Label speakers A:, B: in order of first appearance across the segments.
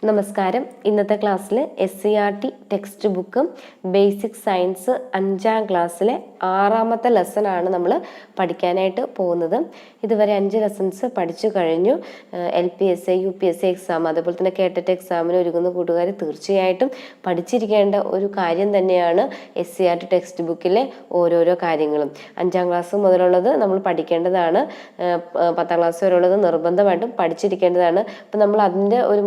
A: നമസ്കാരം. ഇന്നത്തെ ക്ലാസ്സിൽ SCERT ടെക്സ്റ്റ് ബുക്കും ബേസിക് സയൻസ് 5ാം ക്ലാസ്സിലെ 6ാമത്തെ ലെസൺ ആണ് നമ്മൾ പഠിക്കാനായിട്ട് പോകുന്നത്. ഇതുവരെ 5 ലെസൺസ് പഠിച്ചു കഴിഞ്ഞു. LPSA UPSC എക്സാം അതുപോലെ തന്നെ കേട്ടറ്റ് എക്സാമിന് ഒരുങ്ങുന്ന കൂട്ടുകാർ തീർച്ചയായിട്ടും പഠിച്ചിരിക്കേണ്ട ഒരു കാര്യം തന്നെയാണ് SCERT ടെക്സ്റ്റ് ബുക്കിലെ ഓരോരോ കാര്യങ്ങളും. 5ാം ക്ലാസ് മുതലുള്ളത് നമ്മൾ പഠിക്കേണ്ടതാണ്. 10ാം ക്ലാസ് വരെയുള്ളത് നിർബന്ധമായിട്ടും പഠിച്ചിരിക്കേണ്ടതാണ്. അപ്പം നമ്മൾ അതിൻ്റെ ഒരു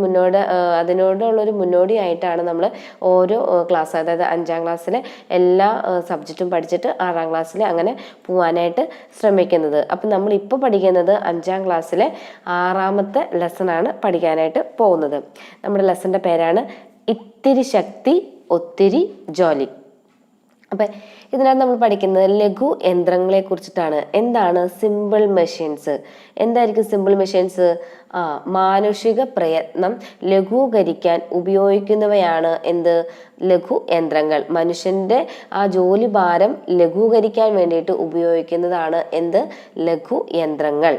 A: അതിനോടുള്ളൊരു മുന്നോടിയായിട്ടാണ് നമ്മൾ ഓരോ ക്ലാസ്, അതായത് 5ാം ക്ലാസ്സിലെ എല്ലാ സബ്ജക്റ്റും പഠിച്ചിട്ട് 6ാം ക്ലാസ്സിൽ അങ്ങനെ പോകാനായിട്ട് ശ്രമിക്കുന്നത്. അപ്പം നമ്മളിപ്പോൾ പഠിക്കുന്നത് 5ാം ക്ലാസ്സിലെ 6ാമത്തെ ലെസണാണ് പഠിക്കാനായിട്ട് പോകുന്നത്. നമ്മുടെ ലെസൻ്റെ പേരാണ് ഇത്തിരി ശക്തി ഒത്തിരി ജോലി. അപ്പം ഇതിനകത്ത് നമ്മൾ പഠിക്കുന്നത് ലഘു യന്ത്രങ്ങളെ കുറിച്ചിട്ടാണ്. എന്താണ് സിമ്പിൾ മെഷീൻസ്? എന്തായിരിക്കും സിമ്പിൾ മെഷീൻസ്? മാനുഷിക പ്രയത്നം ലഘൂകരിക്കാൻ ഉപയോഗിക്കുന്നവയാണ് എന്ത്? ലഘു യന്ത്രങ്ങൾ. മനുഷ്യന്റെ ആ ജോലി ഭാരം ലഘൂകരിക്കാൻ വേണ്ടിയിട്ട് ഉപയോഗിക്കുന്നതാണ് എന്ത്? ലഘു യന്ത്രങ്ങൾ.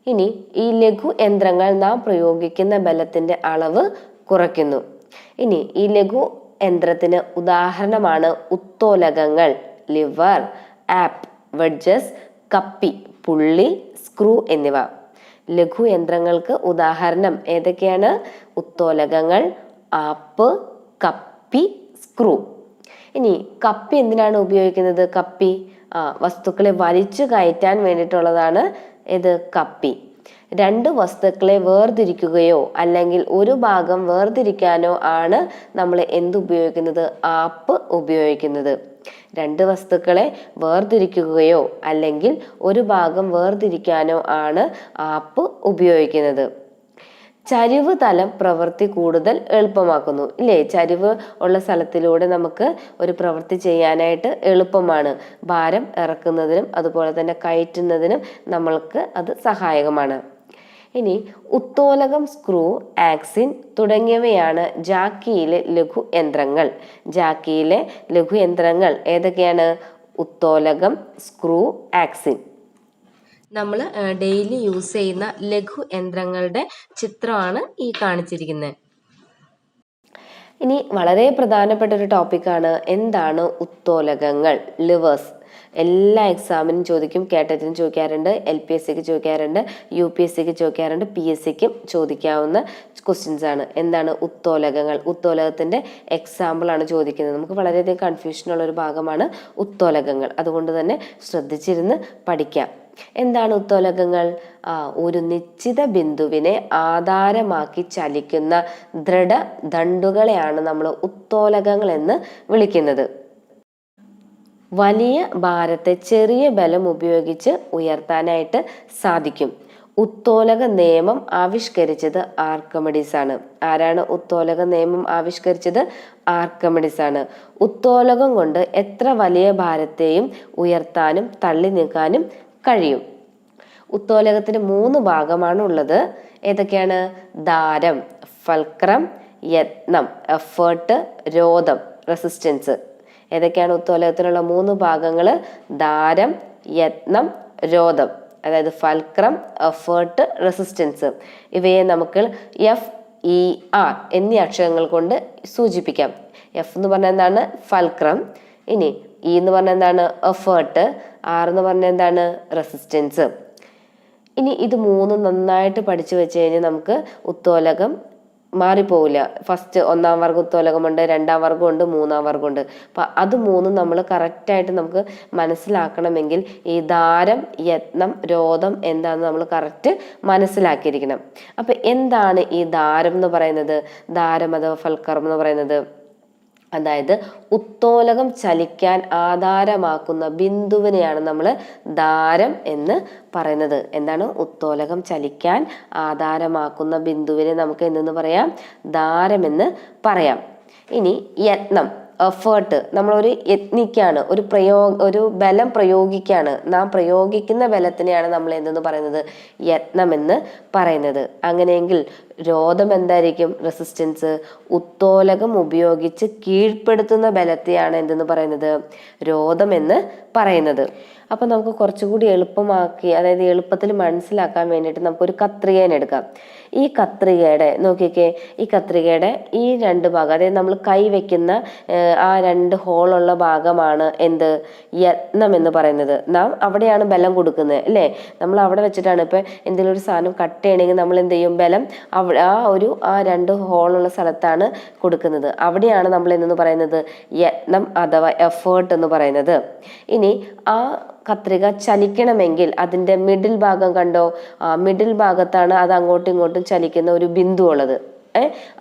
A: ഇനി ഈ ലഘു യന്ത്രങ്ങൾ നാം പ്രയോഗിക്കുന്ന ബലത്തിന്റെ അളവ് കുറയ്ക്കുന്നു. ഇനി ഈ ലഘു യന്ത്രത്തിന് ഉദാഹരണമാണ് ഉത്തോലകങ്ങൾ, ലിവർ, ആപ്പ്, വെഡ്ജസ്, കപ്പി, പുള്ളി, സ്ക്രൂ എന്നിവ. ലഘു യന്ത്രങ്ങൾക്ക് ഉദാഹരണം ഏതൊക്കെയാണ്? ഉത്തോലകങ്ങൾ, ആപ്പ്, കപ്പി, സ്ക്രൂ. ഇനി കപ്പി എന്തിനാണ് ഉപയോഗിക്കുന്നത്? കപ്പി വസ്തുക്കളെ വലിച്ചു കയറ്റാൻ വേണ്ടിയിട്ടുള്ളതാണ് ഇത് കപ്പി. 2 വസ്തുക്കളെ വേർതിരിക്കുകയോ അല്ലെങ്കിൽ ഒരു ഭാഗം വേർതിരിക്കാനോ ആണ് നമ്മൾ എന്തുപയോഗിക്കുന്നത്? ആപ്പ് ഉപയോഗിക്കുന്നത്. 2 വസ്തുക്കളെ വേർതിരിക്കുകയോ അല്ലെങ്കിൽ ഒരു ഭാഗം വേർതിരിക്കാനോ ആണ് ആപ്പ് ഉപയോഗിക്കുന്നത്. ചരിവ് തലം പ്രവൃത്തി കൂടുതൽ എളുപ്പമാക്കുന്നു, ഇല്ലേ? ചരിവ് ഉള്ള സ്ഥലത്തിലൂടെ നമുക്ക് ഒരു പ്രവൃത്തി ചെയ്യാനായിട്ട് എളുപ്പമാണ്. ഭാരം ഇറക്കുന്നതിനും അതുപോലെ തന്നെ കയറ്റുന്നതിനും നമ്മൾക്ക് അത് സഹായകമാണ്. ഇനി ഉത്തോലകം, സ്ക്രൂ, ആക്സിൻ തുടങ്ങിയവയാണ് ജാക്കിയിലെ ലഘു യന്ത്രങ്ങൾ. ജാക്കിയിലെ ലഘു യന്ത്രങ്ങൾ ഏതൊക്കെയാണ്? ഉത്തോലകം, സ്ക്രൂ, ആക്സിൻ. നമ്മൾ ഡെയിലി യൂസ് ചെയ്യുന്ന ലഘു യന്ത്രങ്ങളുടെ ചിത്രമാണ് ഈ കാണിച്ചിരിക്കുന്നത്. ഇനി വളരെ പ്രധാനപ്പെട്ട ഒരു ടോപ്പിക്കാണ് എന്താണ് ഉത്തോലകങ്ങൾ, ലിവേഴ്സ്. എല്ലാ എക്സാമിനും ചോദിക്കും. കേട്ടറ്റിനും ചോദിക്കാറുണ്ട്, LPSCക്ക് ചോദിക്കാറുണ്ട്, UPSCക്ക് ചോദിക്കാറുണ്ട്, PSCക്കും ചോദിക്കാവുന്ന ക്വസ്റ്റ്യൻസ് ആണ്. എന്താണ് ഉത്തോലകങ്ങൾ? ഉത്തോലകത്തിന്റെ എക്സാമ്പിൾ ആണ് ചോദിക്കുന്നത്. നമുക്ക് വളരെയധികം കൺഫ്യൂഷനുള്ള ഒരു ഭാഗമാണ് ഉത്തോലകങ്ങൾ. അതുകൊണ്ട് തന്നെ ശ്രദ്ധിച്ചിരുന്ന് പഠിക്കാം. എന്താണ് ഉത്തോലകങ്ങൾ? ഒരു നിശ്ചിത ബിന്ദുവിനെ ആധാരമാക്കി ചലിക്കുന്ന ദൃഢദണ്ഡുകളെയാണ് നമ്മൾ ഉത്തോലകങ്ങൾ എന്ന് വിളിക്കുന്നത്. വലിയ ഭാരത്തെ ചെറിയ ബലം ഉപയോഗിച്ച് ഉയർത്താനായിട്ട് സാധിക്കും. ഉത്തോലക നിയമം ആവിഷ്കരിച്ചത് ആർക്കിമിഡീസ് ആണ്. ആരാണ് ഉത്തോലക നിയമം ആവിഷ്കരിച്ചത്? ആർക്കിമിഡീസ് ആണ്. ഉത്തോലകം കൊണ്ട് എത്ര വലിയ ഭാരത്തെയും ഉയർത്താനും തള്ളി നീക്കാനും കഴിയും. ഉത്തോലകത്തിന് 3 ഭാഗമാണ് ഉള്ളത്. ഏതൊക്കെയാണ്? ദാരം, ഫൽക്രം, യത്നം, എഫേർട്ട്, രോധം, റെസിസ്റ്റൻസ്. ഏതൊക്കെയാണ് ഉത്തോലകത്തിനുള്ള 3 ഭാഗങ്ങൾ? ദാരം, യത്നം, രോധം. അതായത് ഫൽക്രം, എഫേർട്ട്, റെസിസ്റ്റൻസ്. ഇവയെ നമുക്ക് FER എന്നീ അക്ഷരങ്ങൾ കൊണ്ട് സൂചിപ്പിക്കാം. F എന്ന് പറഞ്ഞാൽ എന്താണ്? ഫൽക്രം. ഇനി E എന്ന് പറഞ്ഞാൽ എന്താണ്? എഫേർട്ട്. R എന്ന് പറഞ്ഞാൽ എന്താണ്? റെസിസ്റ്റൻസ്. ഇനി ഇത് 3 നന്നായിട്ട് പഠിച്ചു വെച്ച് കഴിഞ്ഞാൽ നമുക്ക് ഉത്തോലകം മാറിപ്പോവില്ല. ഫസ്റ്റ് 1ാം വർഗ ഉത്തോലകമുണ്ട്, 2ാം വർഗമുണ്ട്, 3ാം വർഗമുണ്ട്. അപ്പം അത് 3 നമ്മൾ കറക്റ്റായിട്ട് നമുക്ക് മനസ്സിലാക്കണമെങ്കിൽ ഈ ദാരം, യത്നം, രോധം എന്താണെന്ന് നമ്മൾ കറക്റ്റ് മനസ്സിലാക്കിയിരിക്കണം. അപ്പം എന്താണ് ഈ ദാരം എന്ന് പറയുന്നത്? ദാരം അഥവാ ഫൽക്കരം എന്ന് പറയുന്നത് അതായത് ഉത്തോലകം ചലിക്കാൻ ആധാരമാക്കുന്ന ബിന്ദുവിനെയാണ് നമ്മൾ ദാരം എന്ന് പറയുന്നത്. എന്താണ്? ഉത്തോലകം ചലിക്കാൻ ആധാരമാക്കുന്ന ബിന്ദുവിനെ നമുക്ക് എന്തെന്ന് പറയാം? ദാരമെന്ന് പറയാം. ഇനി യത്നം, എഫേർട്ട്. നമ്മളൊരു യത്നിക്കാണ്, ഒരു ബലം പ്രയോഗിക്കാണ്. നാം പ്രയോഗിക്കുന്ന ബലത്തിനെയാണ് നമ്മൾ എന്തെന്ന് പറയുന്നത്? യത്നം എന്ന് പറയുന്നത്. അങ്ങനെയെങ്കിൽ രോധം എന്തായിരിക്കും? റെസിസ്റ്റൻസ്. ഉത്തോലകം ഉപയോഗിച്ച് കീഴ്പ്പെടുത്തുന്ന ബലത്തെയാണ് എന്തെന്ന് പറയുന്നത്? രോധം എന്ന് പറയുന്നത്. അപ്പോൾ നമുക്ക് കുറച്ചുകൂടി എളുപ്പമാക്കി, അതായത് എളുപ്പത്തിൽ മനസ്സിലാക്കാൻ വേണ്ടിയിട്ട് നമുക്കൊരു കത്രികേനെ എടുക്കാം. ഈ കത്രികയുടെ നോക്കിക്കേ, ഈ കത്രികയുടെ ഈ രണ്ട് ഭാഗം, അതായത് നമ്മൾ കൈ വെക്കുന്ന ആ രണ്ട് ഹോളുള്ള ഭാഗമാണ് എന്ത്, യത്നം എന്ന് പറയുന്നത്. നാം അവിടെയാണ് ബലം കൊടുക്കുന്നത് അല്ലേ. നമ്മൾ അവിടെ വെച്ചിട്ടാണ് ഇപ്പം എന്തെങ്കിലും ഒരു സാധനം കട്ട് ചെയ്യണമെങ്കിൽ നമ്മൾ എന്ത് ചെയ്യും, ബലം അവിടെ ആ രണ്ട് ഹോളുള്ള സ്ഥലത്താണ് കൊടുക്കുന്നത്. അവിടെയാണ് നമ്മൾ എന്ന് പറയുന്നത് യത്നം അഥവാ എഫേർട്ട് എന്ന് പറയുന്നത്. ഇനി ആ കത്രിക ചലിക്കണമെങ്കിൽ അതിൻ്റെ മിഡിൽ ഭാഗം കണ്ടോ, മിഡിൽ ഭാഗത്താണ് അത് അങ്ങോട്ടും ഇങ്ങോട്ടും ചലിക്കുന്ന ഒരു ബിന്ദു ഉള്ളത്.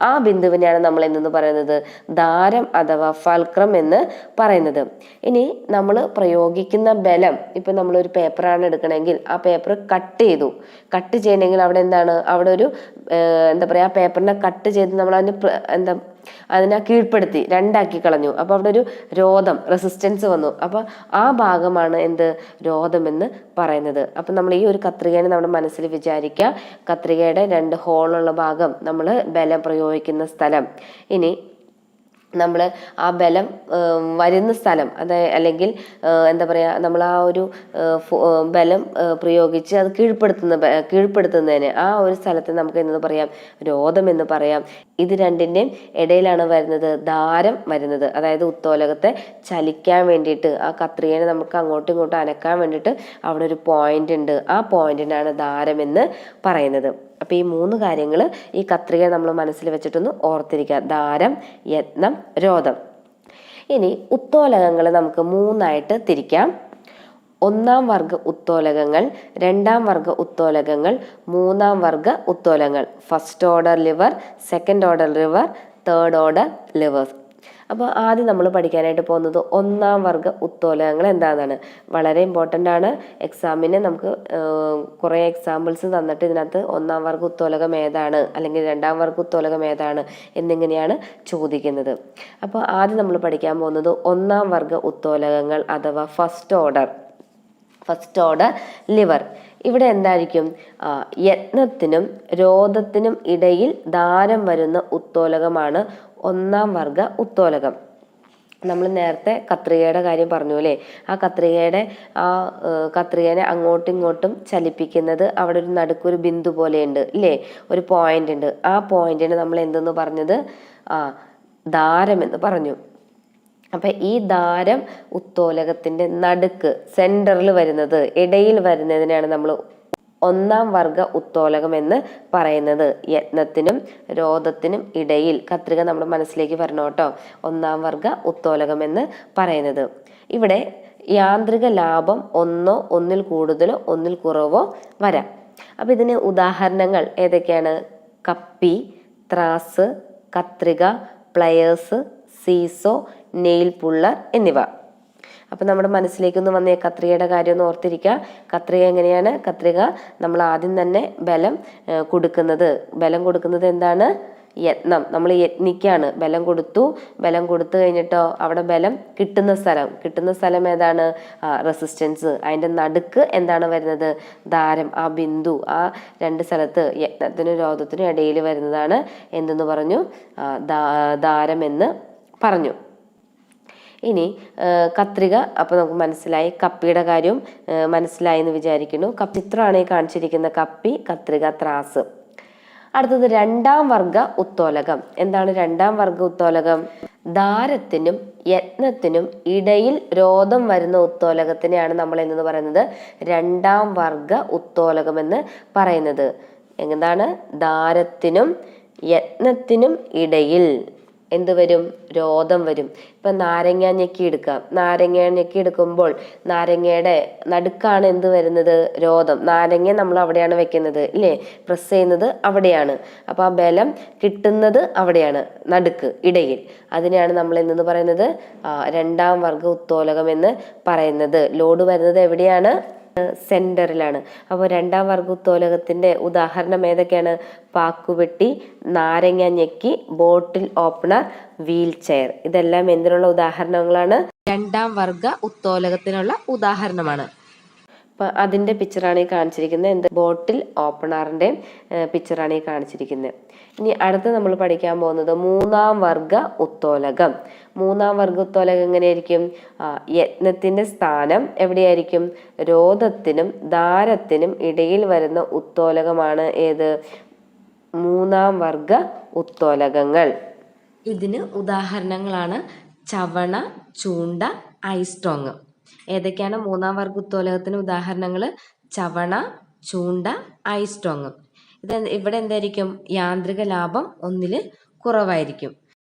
A: ആ ബിന്ദുവിനെയാണ് നമ്മൾ എന്ന് പറയുന്നത് ദാരം അഥവാ ഫൽക്രം എന്ന് പറയുന്നത്. ഇനി നമ്മൾ പ്രയോഗിക്കുന്ന ബലം, ഇപ്പം നമ്മളൊരു പേപ്പറാണ് എടുക്കണമെങ്കിൽ ആ പേപ്പർ കട്ട് ചെയ്യണമെങ്കിൽ അവിടെ എന്താണ്, അവിടെ ഒരു എന്താ പറയുക, ആ പേപ്പറിനെ കട്ട് ചെയ്ത് നമ്മൾ അതിനെ കീഴ്പ്പെടുത്തി രണ്ടാക്കി കളഞ്ഞു. അപ്പോൾ അവിടെ ഒരു രോധം, റെസിസ്റ്റൻസ് വന്നു. അപ്പോൾ ആ ഭാഗമാണ് എന്ത്, രോധം എന്ന് പറയുന്നത്. അപ്പം നമ്മൾ ഈ ഒരു കത്രികേനെ നമ്മുടെ മനസ്സിൽ വിചാരിക്കുക. കത്രികയുടെ രണ്ട് ഹോളുള്ള ഭാഗം നമ്മൾ ബലം പ്രയോഗിക്കുന്ന സ്ഥലം. ഇനി നമ്മൾ ആ ബലം വരുന്ന സ്ഥലം, അല്ലെങ്കിൽ എന്താ പറയുക, നമ്മൾ ആ ഒരു ബലം പ്രയോഗിച്ച് അത് കീഴ്പ്പെടുത്തുന്നതിന് ആ ഒരു സ്ഥലത്ത് നമുക്ക് എന്ന് പറയാം, രോധം എന്ന് പറയാം. ഇത് രണ്ടിൻ്റെയും ഇടയിലാണ് വരുന്നത് ദാരം വരുന്നത്. അതായത് ഉത്തോലകത്തെ ചലിക്കാൻ വേണ്ടിയിട്ട് ആ കത്രികേനെ നമുക്ക് അങ്ങോട്ടും ഇങ്ങോട്ടും അനക്കാൻ വേണ്ടിയിട്ട് അവിടെ ഒരു പോയിന്റ് ഉണ്ട്. ആ പോയിന്റിനാണ് ദാരം എന്ന് പറയുന്നത്. അപ്പോൾ ഈ മൂന്ന് കാര്യങ്ങൾ ഈ കത്രിക നമ്മൾ മനസ്സിൽ വെച്ചിട്ടൊന്ന് ഓർത്തിരിക്കുക: ദാരം, യത്നം, രോധം. ഇനി ഉത്തോലകങ്ങൾ നമുക്ക് മൂന്നായിട്ട് തിരിക്കാം. ഒന്നാം വർഗ ഉത്തോലകങ്ങൾ, രണ്ടാം വർഗ ഉത്തോലകങ്ങൾ, മൂന്നാം വർഗ ഉത്തോലകങ്ങൾ. First order lever, second order lever, third order levers. അപ്പോൾ ആദ്യം നമ്മൾ പഠിക്കാനായിട്ട് പോകുന്നത് ഒന്നാം വർഗ ഉത്തോലകങ്ങൾ എന്താണെന്നാണ്. വളരെ ഇമ്പോർട്ടൻ്റ് ആണ്. എക്സാമിന് നമുക്ക് കുറേ എക്സാമ്പിൾസ് തന്നിട്ട് ഇതിനകത്ത് ഒന്നാം വർഗ ഉത്തോലകം ഏതാണ് അല്ലെങ്കിൽ രണ്ടാം വർഗ ഉത്തോലകം ഏതാണ് എന്നിങ്ങനെയാണ് ചോദിക്കുന്നത്. അപ്പോൾ ആദ്യം നമ്മൾ പഠിക്കാൻ പോകുന്നത് ഒന്നാം വർഗ ഉത്തോലകങ്ങൾ അഥവാ ഫസ്റ്റ് ഓർഡർ ലിവർ. ഇവിടെ എന്തായിരിക്കും, യത്നത്തിനും രോധത്തിനും ഇടയിൽ ദാരം വരുന്ന ഉത്തോലകമാണ് ഒന്നാം വർഗ ഉത്തോലകം. നമ്മൾ നേരത്തെ കത്രികയുടെ കാര്യം പറഞ്ഞു അല്ലേ. ആ കത്രികേനെ അങ്ങോട്ടും ഇങ്ങോട്ടും ചലിപ്പിക്കുന്നത് അവിടെ ഒരു നടുക്കൊരു ബിന്ദു പോലെയുണ്ട് ഇല്ലേ, ഒരു പോയിന്റ് ഉണ്ട്. ആ പോയിന്റിന് നമ്മൾ എന്തെന്ന് പറഞ്ഞത്, ദാരം എന്ന് പറഞ്ഞു. അപ്പൊ ഈ ദാരം ഉത്തോലകത്തിന്റെ നടുക്ക്, സെന്ററിൽ വരുന്നത്, ഇടയിൽ വരുന്നതിനാണ് നമ്മൾ ഒന്നാം വർഗ ഉത്തോലകം എന്ന് പറയുന്നത്. യത്നത്തിനും രോധത്തിനും ഇടയിൽ, കത്രിക നമ്മുടെ മനസ്സിലേക്ക് വരണം കേട്ടോ, ഒന്നാം വർഗ ഉത്തോലകം എന്ന് പറയുന്നത്. ഇവിടെ യാന്ത്രിക ലാഭം ഒന്നോ ഒന്നിൽ കൂടുതലോ ഒന്നിൽ കുറവോ വരാം. അപ്പൊ ഇതിന് ഉദാഹരണങ്ങൾ ഏതൊക്കെയാണ്? കപ്പി, ത്രാസ്, കത്രിക, പ്ലയേഴ്സ്, സീസോ, നെയിൽ പുള്ളർ എന്നിവ. അപ്പം നമ്മുടെ മനസ്സിലേക്കൊന്ന് വന്നേ കത്രികയുടെ കാര്യം ഒന്ന് ഓർത്തിരിക്കുക. കത്രിക എങ്ങനെയാണ്? കത്രിക നമ്മൾ ആദ്യം തന്നെ ബലം കൊടുക്കുന്നത് എന്താണ്? യത്നം. നമ്മൾ യത്നിക്കാണ്. ബലം കൊടുത്തു കഴിഞ്ഞിട്ടോ അവിടെ ബലം കിട്ടുന്ന സ്ഥലം ഏതാണ്? റെസിസ്റ്റൻസ്. അതിൻ്റെ നടുക്ക് എന്താണ് വരുന്നത്? ദാരം. ആ ബിന്ദു, ആ രണ്ട് സ്ഥലത്ത് യത്നത്തിനും രോധത്തിനും ഇടയിൽ വരുന്നതാണ് എന്തെന്ന് പറഞ്ഞു? ദാരം എന്ന് പറഞ്ഞു. ഇനി കത്രിക അപ്പോൾ നമുക്ക് മനസ്സിലായി. കപ്പിയുടെ കാര്യം മനസ്സിലായി എന്ന് വിചാരിക്കുന്നു. ചിത്രമാണ് ഈ കാണിച്ചിരിക്കുന്ന കപ്പി, കത്രിക, ത്രാസ്. അടുത്തത് രണ്ടാം വർഗ ഉത്തോലകം. എന്താണ് രണ്ടാം വർഗ ഉത്തോലകം? ദാരത്തിനും യത്നത്തിനും ഇടയിൽ രോധം വരുന്ന ഉത്തോലകത്തിനെയാണ് നമ്മൾ എന്ന് പറയുന്നത് രണ്ടാം വർഗ ഉത്തോലകം എന്ന് പറയുന്നത്. എന്താണ്? ദാരത്തിനും യത്നത്തിനും ഇടയിൽ എന്ത് വരും? രോധം വരും. ഇപ്പം നാരങ്ങ ഞെക്കി എടുക്കുമ്പോൾ നാരങ്ങയുടെ നടുക്കാണ് എന്ത് വരുന്നത്? രോധം. നാരങ്ങ നമ്മൾ അവിടെയാണ് വെക്കുന്നത് ഇല്ലേ, പ്രസ് ചെയ്യുന്നത് അവിടെയാണ്. അപ്പോൾ ആ ബലം കിട്ടുന്നത് അവിടെയാണ്, നടുക്ക്, ഇടയിൽ. അതിനെയാണ് നമ്മൾ എന്ന് പറയുന്നത് രണ്ടാം വർഗ ഉത്തോലകം എന്ന് പറയുന്നത്. ലോഡ് വരുന്നത് എവിടെയാണ്? സെന്ററിലാണ്. അപ്പോൾ രണ്ടാം വർഗ ഉത്തോലകത്തിന്റെ ഉദാഹരണം ഏതൊക്കെയാണ്? പാക്കുപെട്ടി, നാരങ്ങ ഞെക്കി, ബോട്ടിൽ ഓപ്പണർ, വീൽ ചെയർ. ഇതെല്ലാം എന്തിനുള്ള ഉദാഹരണങ്ങളാണ്? രണ്ടാം വർഗ ഉത്തോലകത്തിനുള്ള ഉദാഹരണമാണ്. അപ്പം അതിൻ്റെ പിക്ചറാണ് ഈ കാണിച്ചിരിക്കുന്നത്. എന്ത് ബോട്ടിൽ ഓപ്പണറിൻ്റെ പിക്ചറാണ് ഈ കാണിച്ചിരിക്കുന്നത്. ഇനി അടുത്ത് നമ്മൾ പഠിക്കാൻ പോകുന്നത് മൂന്നാം വർഗ ഉത്തോലകം. മൂന്നാം വർഗ ഉത്തോലകം എങ്ങനെയായിരിക്കും? യത്നത്തിൻ്റെ സ്ഥാനം എവിടെയായിരിക്കും? രോധത്തിനും ധാരത്തിനും ഇടയിൽ വരുന്ന ഉത്തോലകമാണ് ഏത്? മൂന്നാം വർഗ ഉത്തോലകങ്ങൾ. ഇതിന് ഉദാഹരണങ്ങളാണ് ചവണ, ചൂണ്ട, ഐസ്റ്റോങ്. ഏതൊക്കെയാണ് മൂന്നാം വർഗ ഉത്തോലകത്തിന് ഉദാഹരണങ്ങൾ? ചവണ, ചൂണ്ട, ഐസ്റ്റോങ്. ഇവിടെ എന്തായിരിക്കും? യാന്ത്രിക ലാഭം ഒന്നിൽ കുറവായിരിക്കും.